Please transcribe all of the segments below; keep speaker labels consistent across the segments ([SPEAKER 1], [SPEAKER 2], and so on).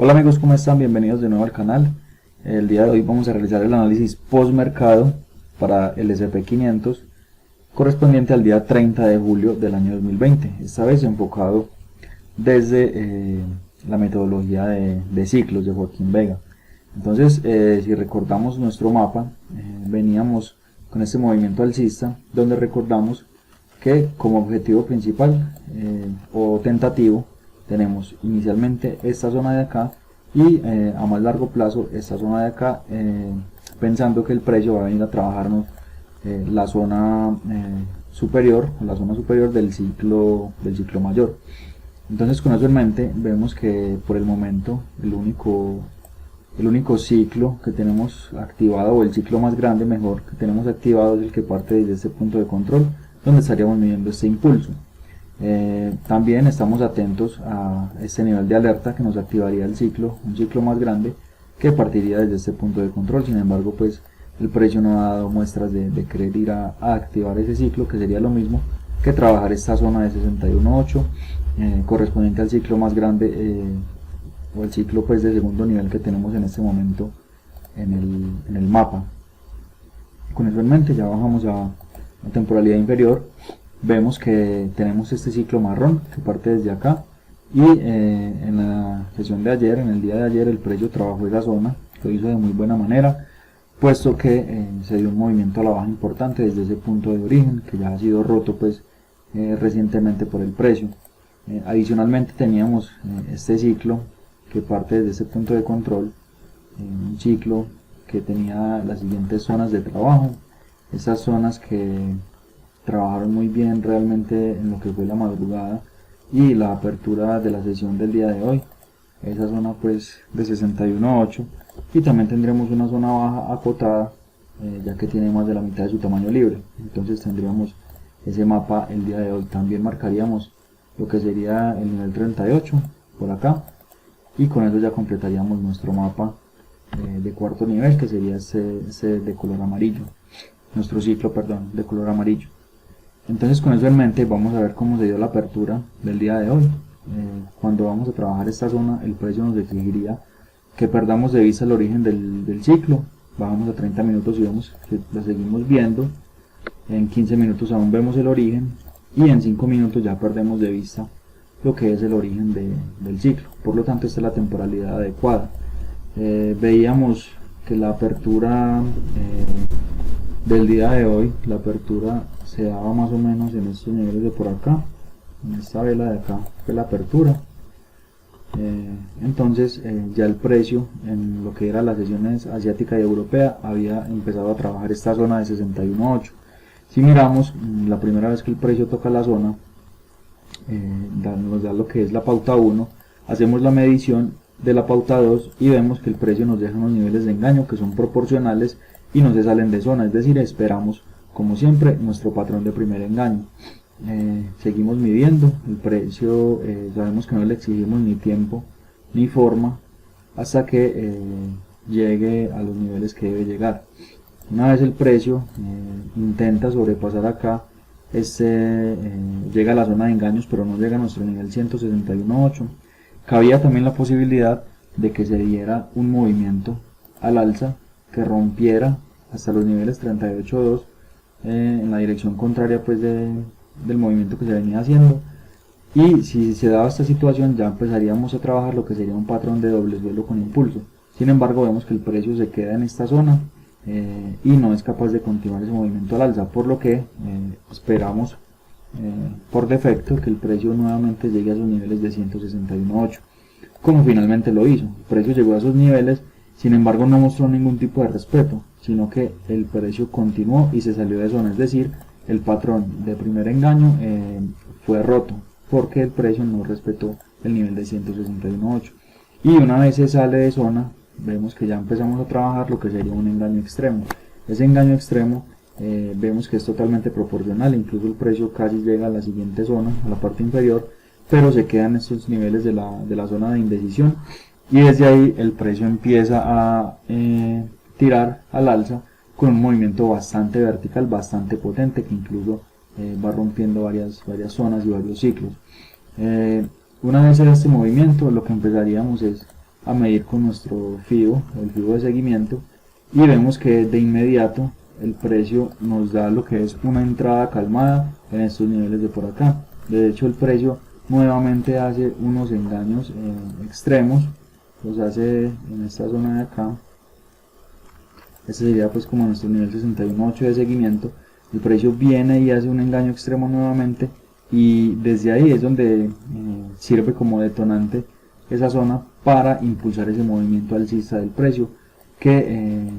[SPEAKER 1] Hola amigos, ¿cómo están? Bienvenidos de nuevo al canal. El día de hoy vamos a realizar el análisis post-mercado para el S&P 500 correspondiente al día 30 de julio del año 2020, esta vez enfocado desde la metodología de ciclos de Joaquín Vega. Entonces, si recordamos nuestro mapa, veníamos con este movimiento alcista, donde recordamos que como objetivo principal o tentativo tenemos inicialmente esta zona de acá y a más largo plazo esta zona de acá, pensando que el precio va a venir a trabajarnos la zona superior, la zona superior del ciclo mayor. Entonces, con eso en mente, vemos que por el momento el único ciclo que tenemos activado, o el ciclo más grande mejor que tenemos activado, es el que parte desde este punto de control, donde estaríamos midiendo este impulso. También estamos atentos a este nivel de alerta que nos activaría el ciclo, un ciclo más grande que partiría desde este punto de control. Sin embargo, pues el precio no ha dado muestras de querer ir a activar ese ciclo, que sería lo mismo que trabajar esta zona de 61.8 correspondiente al ciclo más grande, o el ciclo pues de segundo nivel que tenemos en este momento en el mapa. Con eso en mente ya bajamos a la temporalidad inferior. Vemos que tenemos este ciclo marrón que parte desde acá, y en la sesión de ayer, en el día de ayer, el precio trabajó esa zona, lo hizo de muy buena manera, puesto que se dio un movimiento a la baja importante desde ese punto de origen, que ya ha sido roto pues recientemente por el precio. Adicionalmente teníamos este ciclo que parte desde ese punto de control, un ciclo que tenía las siguientes zonas de trabajo, esas zonas que trabajaron muy bien realmente en lo que fue la madrugada y la apertura de la sesión del día de hoy, esa zona pues de 61.8, y también tendremos una zona baja acotada, ya que tiene más de la mitad de su tamaño libre. Entonces tendríamos ese mapa el día de hoy. También marcaríamos lo que sería el nivel 38 por acá, y con eso ya completaríamos nuestro mapa de cuarto nivel, que sería ese de color amarillo, nuestro ciclo, perdón, de color amarillo. Entonces, con eso en mente, vamos a ver cómo se dio la apertura del día de hoy. Cuando vamos a trabajar esta zona, el precio nos exigiría que perdamos de vista el origen del ciclo. Bajamos a 30 minutos y vemos que lo seguimos viendo. En 15 minutos aún vemos el origen, y en 5 minutos ya perdemos de vista lo que es el origen del ciclo. Por lo tanto, esta es la temporalidad adecuada. Veíamos que la apertura del día de hoy, la apertura se daba más o menos en estos niveles de por acá, en esta vela de acá fue la apertura. Entonces ya el precio en lo que eran las sesiones asiática y europea había empezado a trabajar esta zona de 61.8. Si miramos, la primera vez que el precio toca la zona, nos da lo que es la pauta 1, hacemos la medición de la pauta 2 y vemos que el precio nos deja unos niveles de engaño que son proporcionales y no se salen de zona, es decir, esperamos como siempre nuestro patrón de primer engaño. Seguimos midiendo el precio, sabemos que no le exigimos ni tiempo ni forma hasta que llegue a los niveles que debe llegar. Una vez el precio intenta sobrepasar acá, llega a la zona de engaños, pero no llega a nuestro nivel 161.8. Cabía también la posibilidad de que se diera un movimiento al alza que rompiera hasta los niveles 38.2 en la dirección contraria pues del movimiento que se venía haciendo, y si se daba esta situación ya empezaríamos a trabajar lo que sería un patrón de doble suelo con impulso. Sin embargo, vemos que el precio se queda en esta zona y no es capaz de continuar ese movimiento al alza, por lo que esperamos por defecto que el precio nuevamente llegue a esos niveles de 161.8, como finalmente lo hizo. El precio llegó a esos niveles, sin embargo no mostró ningún tipo de respeto, sino que el precio continuó y se salió de zona, es decir, el patrón de primer engaño fue roto porque el precio no respetó el nivel de 161.8, y una vez se sale de zona vemos que ya empezamos a trabajar lo que sería un engaño extremo. Ese engaño extremo vemos que es totalmente proporcional, incluso el precio casi llega a la siguiente zona, a la parte inferior, pero se quedan estos niveles de la zona de indecisión, y desde ahí el precio empieza a tirar al alza con un movimiento bastante vertical, bastante potente, que incluso va rompiendo varias zonas y varios ciclos. Una vez en este movimiento, lo que empezaríamos es a medir con nuestro FIBO, el FIBO de seguimiento, y vemos que de inmediato el precio nos da lo que es una entrada calmada en estos niveles de por acá. De hecho, el precio nuevamente hace unos engaños extremos, los hace en esta zona de acá. Este sería pues como nuestro nivel 61.8 de seguimiento. El precio viene y hace un engaño extremo nuevamente, y desde ahí es donde sirve como detonante esa zona para impulsar ese movimiento alcista del precio, que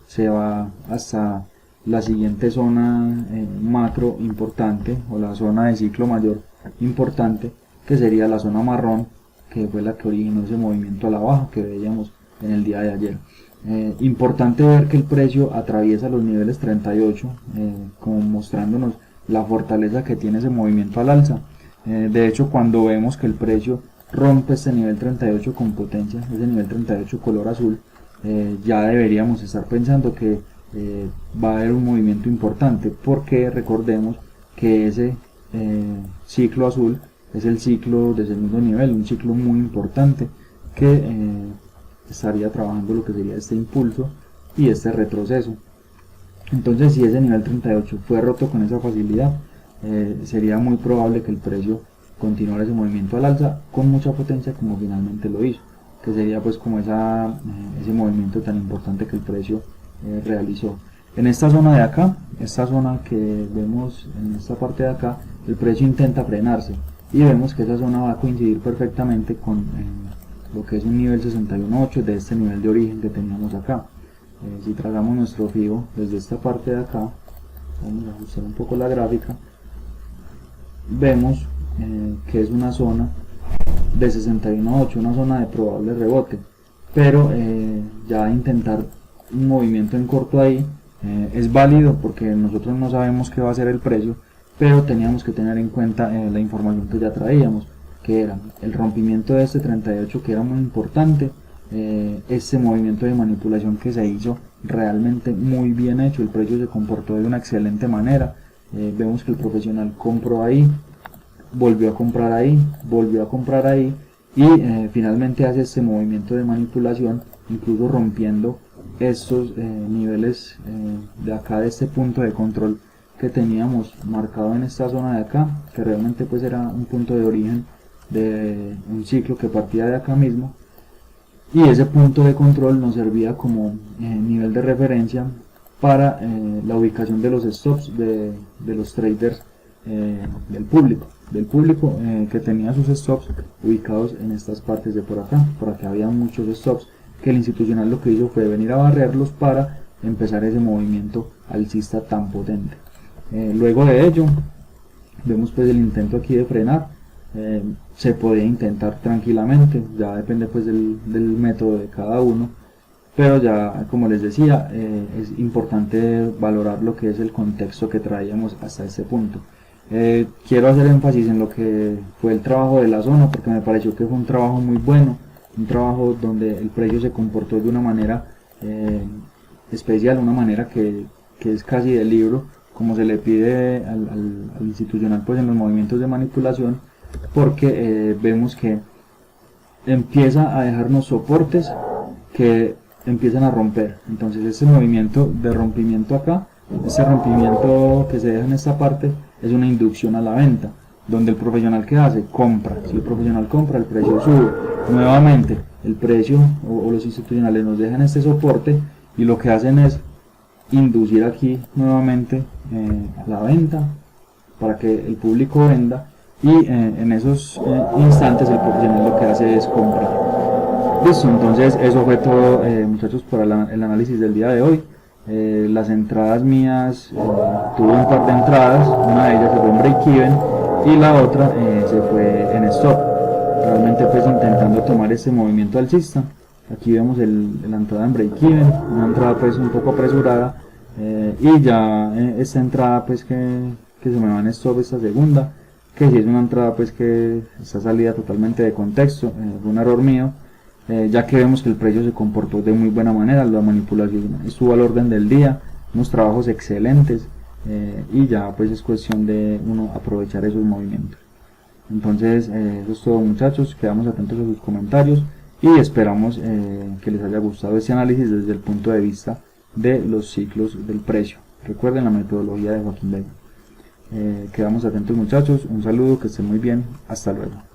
[SPEAKER 1] se va hasta la siguiente zona macro importante, o la zona de ciclo mayor importante, que sería la zona marrón, que fue la que originó ese movimiento a la baja que veíamos en el día de ayer. Importante ver que el precio atraviesa los niveles 38, como mostrándonos la fortaleza que tiene ese movimiento al alza. De hecho, cuando vemos que el precio rompe este nivel 38 con potencia, ese nivel 38 color azul, ya deberíamos estar pensando que va a haber un movimiento importante, porque recordemos que ese ciclo azul es el ciclo de segundo nivel, un ciclo muy importante que estaría trabajando lo que sería este impulso y este retroceso. Entonces, si ese nivel 38 fue roto con esa facilidad, sería muy probable que el precio continuara ese movimiento al alza con mucha potencia, como finalmente lo hizo, que sería pues como ese movimiento tan importante que el precio realizó. En esta zona de acá, esta zona que vemos en esta parte de acá, el precio intenta frenarse, y vemos que esa zona va a coincidir perfectamente con lo que es un nivel 61.8 de este nivel de origen que teníamos acá. Si trazamos nuestro FIBO desde esta parte de acá, vamos a ajustar un poco la gráfica, vemos que es una zona de 61.8, una zona de probable rebote, pero ya intentar un movimiento en corto ahí es válido, porque nosotros no sabemos qué va a ser el precio, pero teníamos que tener en cuenta la información que ya traíamos, que era el rompimiento de este 38, que era muy importante, este movimiento de manipulación que se hizo realmente muy bien hecho, el precio se comportó de una excelente manera. Vemos que el profesional compró ahí, volvió a comprar ahí, volvió a comprar ahí, y finalmente hace este movimiento de manipulación, incluso rompiendo estos niveles de acá, de este punto de control que teníamos marcado en esta zona de acá, que realmente pues era un punto de origen de un ciclo que partía de acá mismo, y ese punto de control nos servía como nivel de referencia para la ubicación de los stops de los traders del público que tenía sus stops ubicados en estas partes de por acá había muchos stops, que el institucional lo que hizo fue venir a barrerlos para empezar ese movimiento alcista tan potente. Luego de ello vemos pues el intento aquí de frenar. Se podía intentar tranquilamente, ya depende pues del método de cada uno, pero ya como les decía, es importante valorar lo que es el contexto que traíamos hasta este punto. Quiero hacer énfasis en lo que fue el trabajo de la zona, porque me pareció que fue un trabajo muy bueno, un trabajo donde el precio se comportó de una manera especial, una manera que es casi de libro, como se le pide al institucional pues en los movimientos de manipulación, porque vemos que empieza a dejarnos soportes que empiezan a romper. Entonces este movimiento de rompimiento acá, este rompimiento que se deja en esta parte, es una inducción a la venta, donde el profesional que hace, compra. Si el profesional compra, el precio sube. Nuevamente el precio o los institucionales nos dejan este soporte, y lo que hacen es inducir aquí nuevamente a la venta para que el público venda, y en esos instantes el profesional lo que hace es comprar. Listo, entonces eso fue todo, muchachos, para el análisis del día de hoy. Las entradas mías, tuve un par de entradas, una de ellas se fue en break-even y la otra se fue en stop, realmente pues intentando tomar este movimiento alcista. Aquí vemos la entrada en break-even, una entrada pues un poco apresurada, y ya esta entrada pues que se me va en stop, esta segunda, que si es una entrada pues que está salida totalmente de contexto, fue un error mío, ya que vemos que el precio se comportó de muy buena manera, la manipulación estuvo al orden del día, unos trabajos excelentes, y ya pues es cuestión de uno aprovechar esos movimientos. Entonces eso es todo, muchachos, quedamos atentos a sus comentarios y esperamos que les haya gustado este análisis desde el punto de vista de los ciclos del precio. Recuerden la metodología de Joaquín Vega. Quedamos atentos, muchachos, un saludo, que estén muy bien, hasta luego.